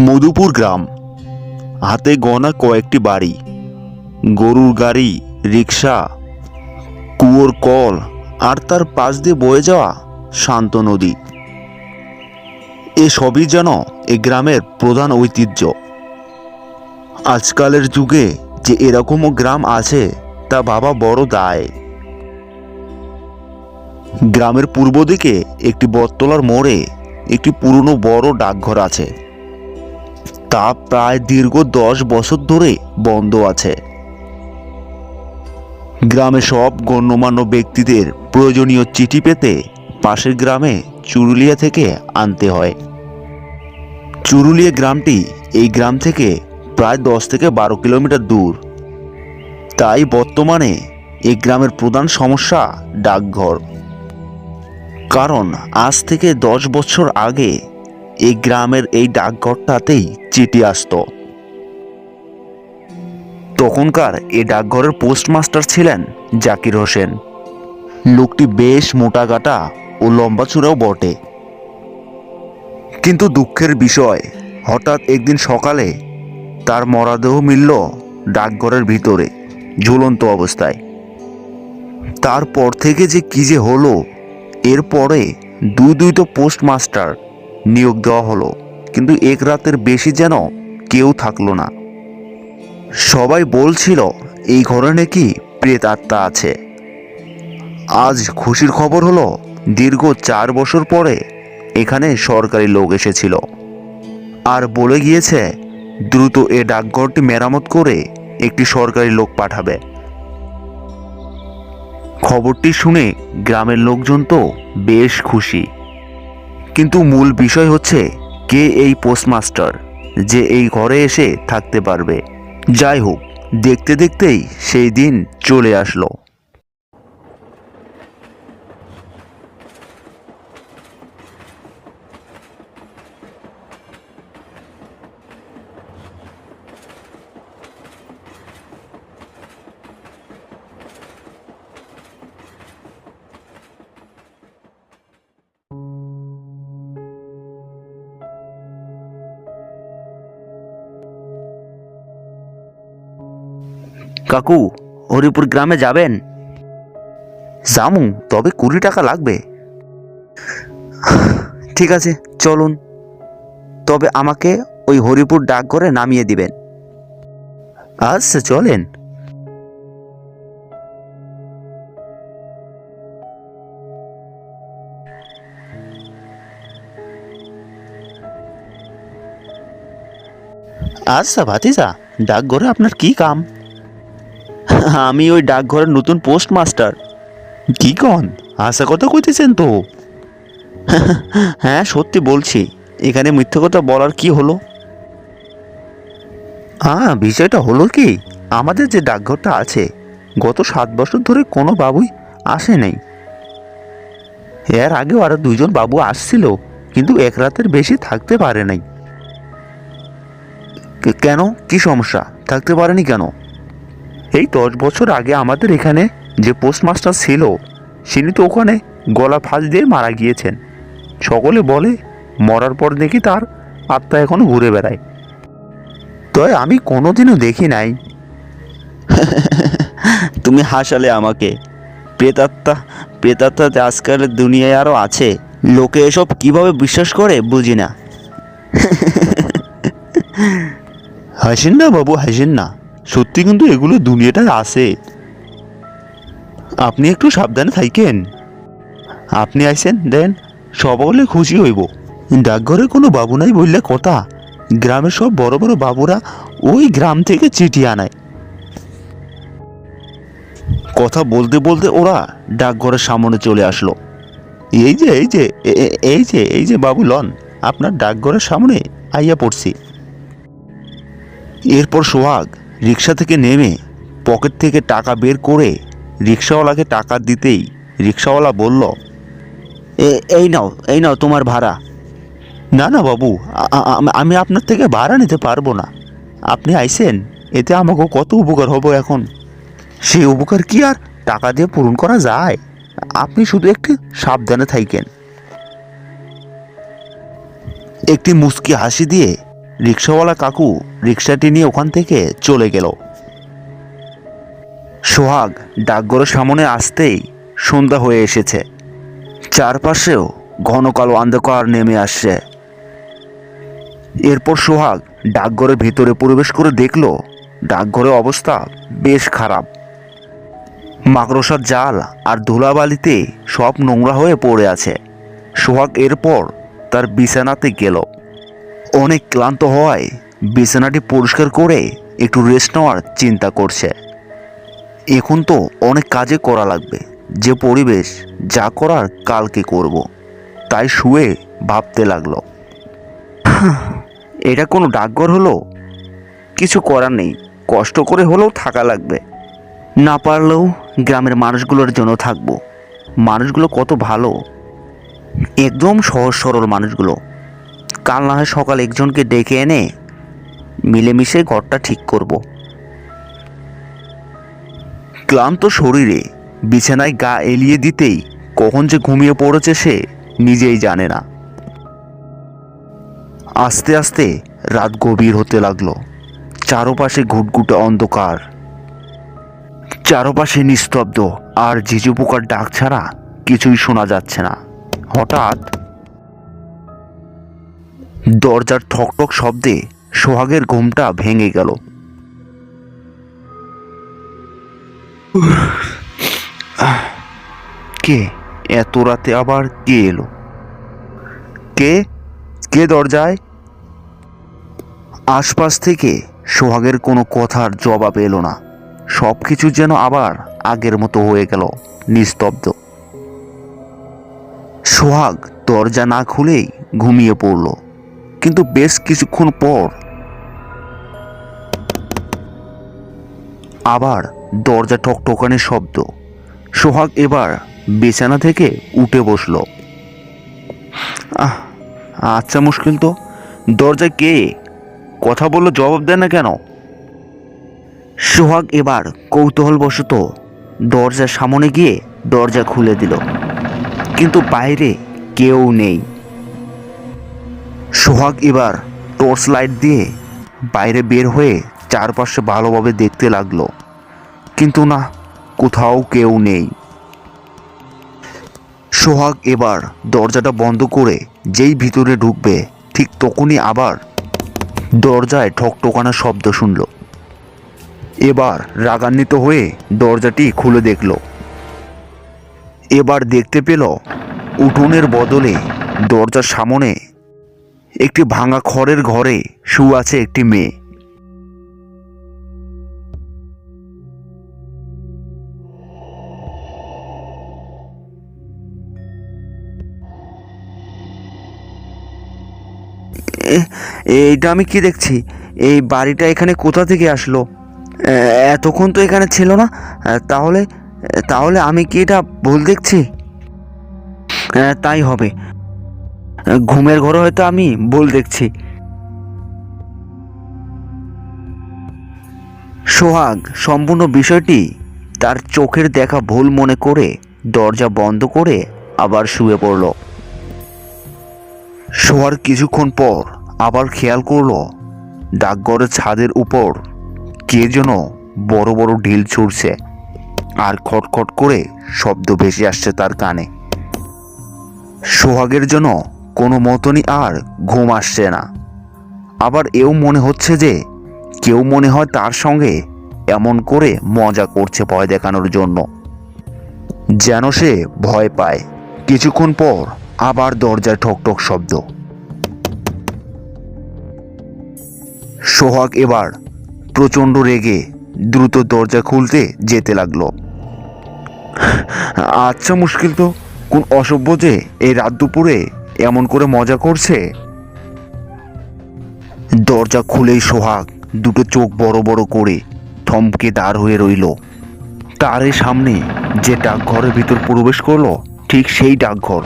মধুপুর গ্রাম। হাতে গোনা কয়েকটি বাড়ি, গরুর গাড়ি, রিক্সা, কুয়োর কল আর তার পাশ দিয়ে বয়ে যাওয়া শান্ত নদী। এসবই যেন এ গ্রামের প্রধান ঐতিহ্য। আজকালের যুগে যে এরকমও গ্রাম আছে তা ভাবা বড় দায়। গ্রামের পূর্ব দিকে একটি বটতলার মোড়ে একটি পুরনো বড় ডাকঘর আছে। তা প্রায় দীর্ঘ 10 বছর ধরে বন্ধ আছে। গ্রামে সব গণ্যমান্য ব্যক্তিদের প্রয়োজনীয় চিঠি পেতে পাশের গ্রামে চুরুলিয়া থেকে আনতে হয়। চুরুলিয়া গ্রামটি এই গ্রাম থেকে প্রায় 10 থেকে 12 কিলোমিটার দূর। তাই বর্তমানে এই গ্রামের প্রধান সমস্যা ডাকঘর। কারণ আজ থেকে 10 বছর আগে এই গ্রামের এই ডাকঘরটাতেই চিঠি আসতো। তখনকার এই ডাকঘরের পোস্টমাস্টার ছিলেন জাকির হোসেন। লোকটি বেশ মোটাগাটা ও লম্বা চূড়াও বটে। কিন্তু দুঃখের বিষয়, হঠাৎ একদিন সকালে তার মরদেহ মিলল ডাকঘরের ভিতরে ঝুলন্ত অবস্থায়। তারপর থেকে যে কি যে হলো, এরপরে দুইটা পোস্টমাস্টার নিয়োগ দেওয়া হলো, কিন্তু এক রাতের বেশি যেন কেউ থাকলো না। সবাই বলছিল এই ঘরে নাকি প্রেত আত্মা আছে। আজ খুশির খবর হলো, দীর্ঘ 4 বছর পরে এখানে সরকারি লোক এসেছিল আর বলে গিয়েছে দ্রুত এ ডাকঘরটি মেরামত করে একটি সরকারি লোক পাঠাবে। খবরটি শুনে গ্রামের লোকজন তো বেশ খুশি, কিন্তু মূল বিষয় হচ্ছে কে এই পোস্টমাস্টার যে এই ঘরে এসে থাকতে পারবে। যাই হোক, দেখতে দেখতেই সেই দিন চলে আসলো। কাকু, হরিপুর গ্রামে যাবেন? জামু, তবে 20 টাকা লাগবে। ঠিক আছে, চলুন। তবে আমাকে ওই হরিপুর ডাকঘরে নামিয়ে দিবেন। আচ্ছা, চলেন। আচ্ছা ভাতিজা, ডাকঘরে আপনার কি কাম? আমি ওই ডাকঘরের নতুন পোস্টমাস্টার। কি কন, আশা কথা কইতেছেন তো? হ্যাঁ, সত্যি বলছি। এখানে মিথ্যে কথা বলার কি হলো? হ্যাঁ, বিষয়টা হলো কি, আমাদের যে ডাকঘরটা আছে, গত 7 বছর ধরে কোনো বাবুই আসে নাই। এর আগেও আরো 2জন বাবু আসছিল, কিন্তু এক রাতের বেশি থাকতে পারে নাই। কেন, কি সমস্যা? থাকতে পারেনি কেন? এই 10 বছর আগে আমাদের এখানে যে পোস্টমাস্টার ছিল, তিনি তো ওখানে গলা ফাঁস দিয়ে মারা গিয়েছেন। সকলে বলে মরার পর দেখি তার আত্মা এখনো ঘুরে বেড়ায়। তবে আমি কোনোদিনও দেখি নাই। তুমি হাসালে আমাকে। প্রেতাত্মা প্রেতাত্মা আজকালের দুনিয়ায় আরও আছে। লোকে এসব কিভাবে বিশ্বাস করে বুঝি না। হাসেন না বাবু, হাসেন না। সত্যি কিন্তু এগুলো দুনিয়াটায় আছে। আপনি একটু সাবধানে থাকেন। আপনি আইসেন দেন, সকলে খুশি হইব। ডাকঘরে কোনো বাবু নাই বললে কথা, গ্রামের সব বড় বড় বাবুরা ওই গ্রাম থেকে চিঠি আনায়। কথা বলতে বলতে ওরা ডাকঘরের সামনে চলে আসলো। এই যে এই যে এই যে এই যে বাবু লন, আপনার ডাকঘরের সামনে আইয়া পড়ছি। এরপর সোহাগ রিক্সা থেকে নেমে পকেট থেকে টাকা বের করে রিক্সাওয়ালাকে টাকা দিতেই রিক্সাওয়ালা বলল, এই নাও তোমার ভাড়া। না না বাবু, আমি আপনার থেকে ভাড়া নিতে পারবো না। আপনি আইসেন, এতে আমাকে কত উপকার হবো। এখন সেই উপকার কি আর টাকা দিয়ে পূরণ করা যায়? আপনি শুধু একটু সাবধানে থাকেন। একটি মুচকি হাসি দিয়ে রিক্সাওয়ালা কাকু রিক্সাটি নিয়ে ওখান থেকে চলে গেল। সোহাগ ডাকঘরের সামনে আসতেই সন্ধ্যা হয়ে এসেছে। চারপাশেও ঘন কালো অন্ধকার নেমে আসছে। এরপর সোহাগ ডাকঘরের ভিতরে প্রবেশ করে দেখল ডাকঘরের অবস্থা বেশ খারাপ। মাকড়সার জাল আর ধুলাবালিতে সব নোংরা হয়ে পড়ে আছে। সোহাগ এরপর তার বিছানাতে গেল। অনেক ক্লান্ত হওয়ায় বিছানাটি পরিষ্কার করে একটু রেস্ট নেওয়ার চিন্তা করছে। এখন তো অনেক কাজে করা লাগবে, যে পরিবেশ যা করার কালকে করব, তাই শুয়ে ভাবতে লাগলো, এটা কোনো ডাকঘর হলো? কিছু করার নেই, কষ্ট করে হলেও থাকা লাগবে। না পারলেও গ্রামের মানুষগুলোর জন্য থাকবো। মানুষগুলো কত ভালো, একদম সহজ সরল মানুষগুলো। কাল না হয় সকাল একজনকে ডেকে এনে মিলেমিশে ঘরটা ঠিক করব। ক্লান্ত শরীরে বিছানায় গা এলিয়ে দিতেই কখন যে ঘুমিয়ে পড়েছে সে নিজেই জানে না। আস্তে আস্তে রাত গভীর হতে লাগলো। চারপাশে ঘুটঘুটে অন্ধকার, চারপাশে নিস্তব্ধ, আর ঝিঝু পোকার ডাক ছাড়া কিছুই শোনা যাচ্ছে না। হঠাৎ দরজার ঠকঠক শব্দে সোহাগের ঘুমটা ভেঙে গেল। কে এত রাতে আবার কে এলো? কে কে দরজায়? আশপাশ থেকে সোহাগের কোনো কথার জবাব এলো না। সব কিছু যেন আবার আগের মতো হয়ে গেল, নিস্তব্ধ। সোহাগ দরজা না খুলেই ঘুমিয়ে পড়ল। কিন্তু বেশ কিছুক্ষণ পর আবার দরজা ঠকঠকানি শব্দ। সোহাগ এবার বিছানা থেকে উঠে বসল। আচ্ছা, মুশকিল তো। দরজায় কে? কথা বললো, জবাব দেয় না কেন? সোহাগ এবার কৌতূহলবশত দরজার সামনে গিয়ে দরজা খুলে দিল, কিন্তু বাইরে কেউ নেই। সোহাগ এবার টর্চ লাইট দিয়ে বাইরে বের হয়ে চারপাশে ভালোভাবে দেখতে লাগলো, কিন্তু না, কোথাও কেউ নেই। সোহাগ এবার দরজাটা বন্ধ করে যেই ভিতরে ঢুকবে ঠিক তখনই আবার দরজায় ঠকঠকানো শব্দ শুনল। এবার রাগান্বিত হয়ে দরজাটি খুলে দেখল। এবার দেখতে পেল উঠোনের বদলে দরজার সামনে একটি ভাঙা খড়ের ঘরে শুয়ে আছে একটি মেয়ে। এইটা আমি কি দেখছি? এই বাড়িটা এখানে কোথা থেকে আসলো? এতক্ষণ তো এখানে ছিল না। তাহলে তাহলে আমি কি এটা ভুল দেখছি? তাই হবে, ঘুমের ঘরে হয়তো আমি ভুল দেখছি। সোহাগ সম্পূর্ণ বিষয়টি তার চোখের দেখা ভুল মনে করে দরজা বন্ধ করে আবার শুয়ে পড়ল। শোয়ার কিছুক্ষণ পর আবার খেয়াল করলো ডাকঘরের ছাদের উপর কে যেন বড় বড় ঢিল ছুড়ছে, আর খটখট করে শব্দ ভেসে আসছে তার কানে। সোহাগের জন্য কোনো মতনই আর ঘুম আসছে না। আবার এও মনে হচ্ছে যে কেউ মনে হয় তার সঙ্গে এমন করে মজা করছে ভয় দেখানোর জন্য, যেন সে ভয় পায়। কিছুক্ষণ পর আবার দরজায় ঠকঠক শব্দ। সোহাগ এবার প্রচণ্ড রেগে দ্রুত দরজা খুলতে যেতে লাগলো। আচ্ছা, মুশকিল তো। কোন অসভ্য যে এই রাত দুপুরে এমন করে মজা করছে? দরজা খুলেই সোহাগ দুটো চোখ বড় বড় করে থমকে দাঁড় হয়ে রইল। তারই সামনে যে ডাকঘরের ভিতর প্রবেশ করলো ঠিক সেই ডাকঘর,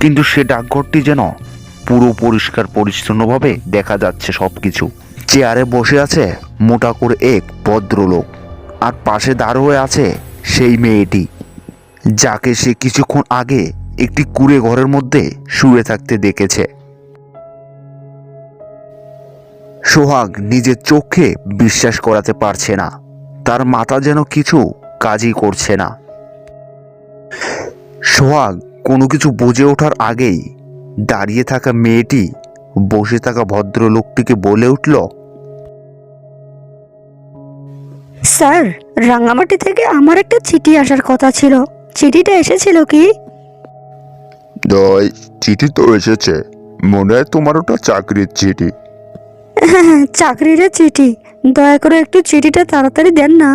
কিন্তু সে ডাকঘরটি যেন পুরো পরিষ্কার পরিচ্ছন্নভাবে দেখা যাচ্ছে সবকিছু। চেয়ারে বসে আছে মোটা করে এক ভদ্রলোক, আর পাশে দাঁড় হয়ে আছে সেই মেয়েটি যাকে সে কিছুক্ষণ আগে একটি কুঁড়ে ঘরের মধ্যে শুয়ে থাকতে দেখেছে। সোহাগ নিজের চোখে বিশ্বাস করাতে পারছে না, তার মাথা যেন কিছু কাজই করছে না। সোহাগ কোনো কিছু বুঝে ওঠার আগেই দাঁড়িয়ে থাকা মেয়েটি বসে থাকা ভদ্রলোকটিকে বলে উঠল, স্যার, রাঙামাটি থেকে আমার একটা চিঠি আসার কথা ছিল। চিঠিটা এসেছিল কি? চিঠি তো এসেছে, মনে হয় তোমার ওটা চাকরির চিঠি। হ্যাঁ, চাকরির চিঠি। দয়া করে একটু চিঠিটা তাড়াতাড়ি দেন না।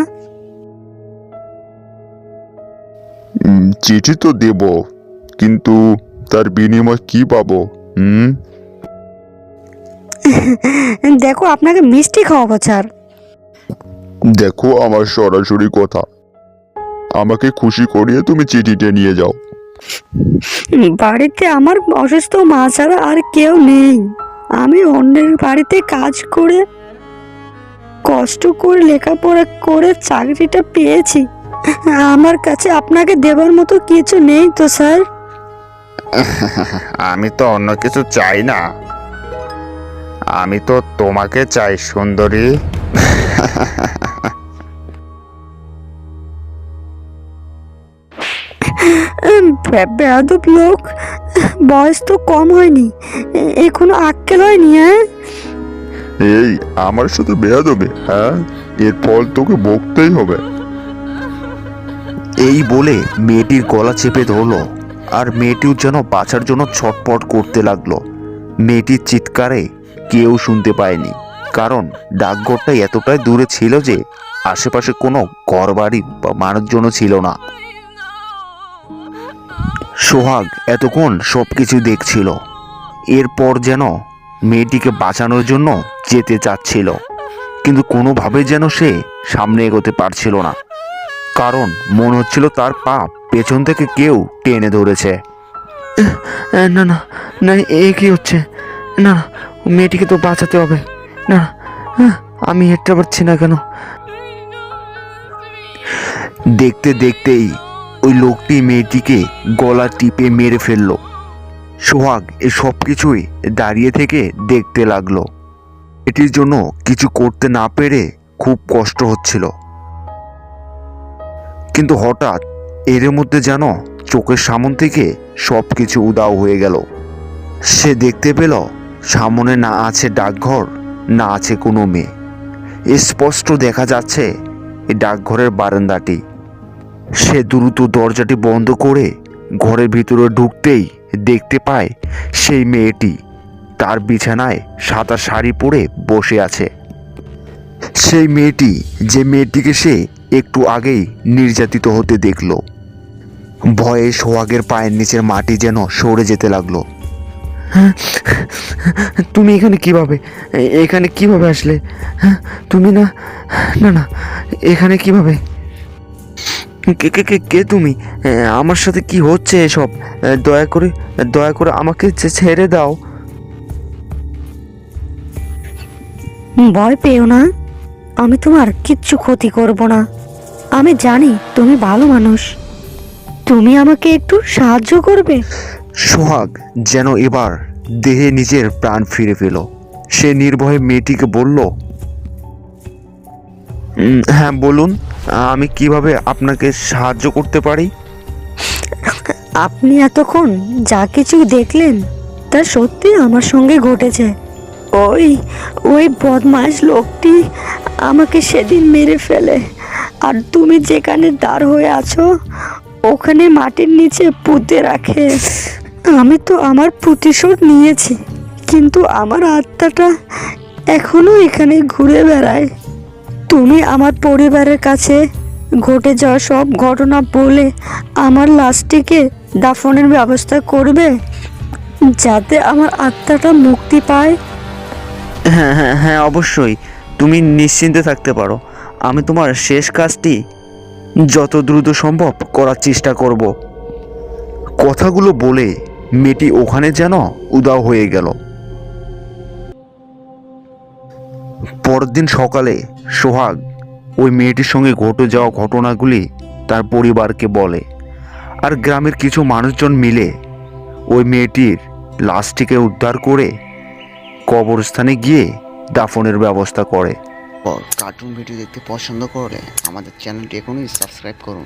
চিঠি তো দেব, কিন্তু তার বিনিময় কি পাবো? দেখো, আপনাকে মিষ্টি খাওয়াবো স্যার। দেখো, আমার সরাসরি কথা, আমাকে খুশি করিয়ে তুমি চিঠিটা নিয়ে যাও। বাড়িতে আমার অসুস্থ মা ছাড়া আর কেউ নেই। আমি অন্যের বাড়িতে কাজ করে কষ্ট করে লেখাপড়া করে চাকরিটা পেয়েছি। আমার কাছে আপনাকে দেবার মতো কিছু নেই তো স্যার। আমি তো অন্য কিছু চাই না, আমি তো তোমাকে চাই সুন্দরী। বেয়াদব লোক, বয়স তো কম হয়নি, এখনো আক্কেল হয়নি। হ্যাঁ, এই আমার সাথে বেয়াদবে? হ্যাঁ, এর ফল তোকে ভুগতেই হবে। এই বলে মেয়েটির গলা চেপে ধরলো, আর মেয়েটিও যেন বাঁচার জন্য ছটপট করতে লাগলো। মেয়েটির চিৎকারে কেউ শুনতে পায়নি, কারণ ডাকঘরটা এতটাই দূরে ছিল যে আশেপাশে কোনো ঘরবাড়ি বা মানুষজনও ছিল না। সোহাগ এতক্ষণ সবকিছু দেখছিল, এরপর যেন মেয়েটিকে বাঁচানোর জন্য যেতে চাচ্ছিল, কিন্তু কোনোভাবে যেন সে সামনে এগোতে পারছিল না, কারণ মনে হচ্ছিল তার পা পেছন থেকে কেউ টেনে ধরেছে। না না না, এ কি হচ্ছে? না, মেয়েটিকে তো বাঁচাতে হবে। না, আমি হেঁটতে পারছি না কেন? দেখতে দেখতেই ওই লোকটি মেয়েটিকে গলা টিপে মেরে ফেলল। সোহাগ এ সব কিছুই দাঁড়িয়ে থেকে দেখতে লাগলো। এটির জন্য কিছু করতে না পেরে খুব কষ্ট হচ্ছিল, কিন্তু হঠাৎ এর মধ্যে যেন চোখের সামন থেকে সব কিছু উধাও হয়ে গেল। সে দেখতে পেল সামনে না আছে ডাকঘর, না আছে কোনো মেয়ে। স্পষ্ট দেখা যাচ্ছে এই ডাকঘরের বারান্দাটি। সে দ্রুত দরজাটি বন্ধ করে ঘরের ভিতরে ঢুকতেই দেখতে পায় সেই মেয়েটি তার বিছানায় সাদা শাড়ি পরে বসে আছে। সেই মেয়েটি, যে মেয়েটিকে সে একটু আগেই নির্যাতিত হতে দেখল। ভয়ে সোহাগের পায়ের নিচের মাটি যেন সরে যেতে লাগলো। তুমি এখানে কিভাবে এখানে কিভাবে আসলে? তুমি না না না, এখানে কিভাবে? কে কে কে কে তুমি? আমার সাথে কি হচ্ছে এসব? দয়া করে আমাকে ছেড়ে দাও। ভয় পেও না, আমি তোমার কিচ্ছু ক্ষতি করব না। আমি জানি তুমি ভালো মানুষ। তুমি আমাকে একটু সাহায্য করবে? সোহাগ যেন এবার দেহে নিজের প্রাণ ফিরে পেল। সে নির্ভয়ে মেয়েটিকে বলল, হ্যাঁ বলুন, আমি কিভাবে আপনাকে সাহায্য করতে পারি? আপনি এতক্ষণ যা কিছু দেখলেন তা সত্যি আমার সঙ্গে ঘটেছে। ওই ওই বদমাশ লোকটি আমাকে সেদিন মেরে ফেলে, আর তুমি যেখানে দাঁড় হয়ে আছো ওখানে মাটির নিচে পুঁতে রাখে। আমি তো আমার প্রতিশোধ নিয়েছি, কিন্তু আমার আত্মাটা এখনো এখানে ঘুরে বেড়ায়। তুমি আমার পরিবারের কাছে ঘটে যাওয়া সব ঘটনা বলে আমার লাশটিকে দাফনের ব্যবস্থা করবে, যাতে আমার আত্মাটা মুক্তি পায়। হ্যাঁ হ্যাঁ হ্যাঁ, অবশ্যই। তুমি নিশ্চিন্তে থাকতে পারো, আমি তোমার শেষ কাজটি যত দ্রুত সম্ভব করার চেষ্টা করব। কথাগুলো বলে মেয়েটি ওখানে যেন উধাও হয়ে গেল। পরের দিন সকালে সোহাগ ওই মেয়েটির সঙ্গে ঘটে যাওয়া ঘটনাগুলি তার পরিবারকে বলে, আর গ্রামের কিছু মানুষজন মিলে ওই মেয়েটির লাশটিকে উদ্ধার করে কবরস্থানে গিয়ে দাফনের ব্যবস্থা করে। কার্টুন ভিডিও দেখতে পছন্দ করলে আমাদের চ্যানেলটি এখনই সাবস্ক্রাইব করুন।